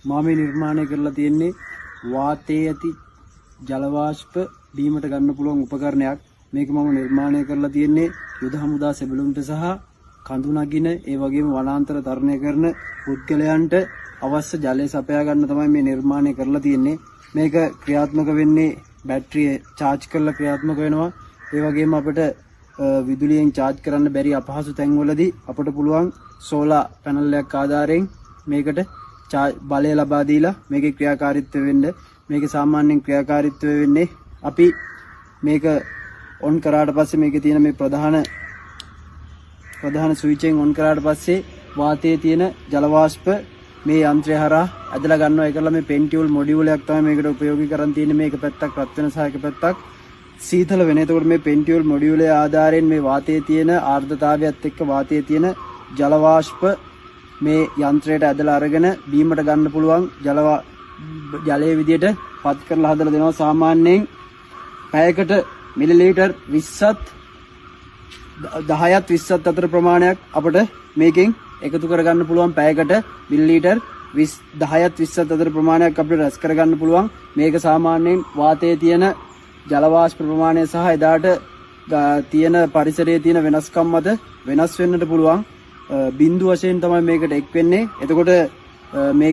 මම මේ නිර්මාණය කරලා තියෙන්නේ වාතයේ ඇති ජල වාෂ්ප බීමට ගන්න පුළුවන් උපකරණයක්. මේක මම නිර්මාණය කරලා තියෙන්නේ යුද හමුදා සෙබළුන්ට සහ කඳු නගින ඒ වගේම වනාන්තර තරණය කරන පුද්ගලයන්ට අවශ්‍ය ජලය සපයා ගන්න තමයි මේ නිර්මාණය කරලා තියෙන්නේ. මේක ක්‍රියාත්මක වෙන්නේ බැටරිය charge කරලා ක්‍රියාත්මක වෙනවා. ඒ වගේම අපිට විදුලියෙන් charge කරන්න බැරි අපහසු තැන්වලදී අපිට පුළුවන් සෝලාර් පැනල් එකක් ආධාරයෙන් මේකට බලය ලබා දීලා මේකේ ක්‍රියාකාරීත්වය වෙන්න. මේකේ සාමාන්‍යයෙන් ක්‍රියාකාරීත්වය වෙන්නේ අපි මේක ඔන් කරාට පස්සේ මේකේ තියෙන මේ ප්‍රධාන ස්විච් එකෙන් ඔන් කරාට පස්සේ වාතයේ තියෙන ජල වාෂ්ප මේ යන්ත්‍රය හරහා ඇදලා ගන්නවා. ඒකලා මේ පෙන්ටියුල් මොඩියුල් එකක් තමයි මේකට ප්‍රයෝගික කරන් තියෙන්නේ. මේක පැත්තක් රත් වෙන සහ එක පැත්තක් සීතල වෙන. එතකොට මේ පෙන්ටියුල් මොඩියුලේ ආධාරයෙන් මේ වාතයේ තියෙන ආර්ද්‍රතාවයත් එක්ක වාතයේ තියෙන ජල වාෂ්ප මේ යන්ත්‍රයට ඇදලා අරගෙන බීමට ගන්න පුළුවන් ජලයේ විදියට පත් කරලා හදලා දෙනවා. සාමාන්‍යයෙන් පැයකට මිලිලීටර් 20ත් 10ත් 20ත් අතර ප්‍රමාණයක් අපිට මේකෙන් එකතු කරගන්න පුළුවන්. පැයකට මිලිලීටර් 10ත් 20ත් අතර ප්‍රමාණයක් අපිට රැස් කරගන්න පුළුවන්. මේක සාමාන්‍යයෙන් වාතයේ තියෙන ජල වාෂ්ප ප්‍රමාණය සහ එදාට තියෙන පරිසරයේ තියෙන වෙනස්කම් මත වෙනස් වෙන්නට පුළුවන්. බිඳු වශයෙන් තමයි මේකට එක් වෙන්නේ. එතකොට මේ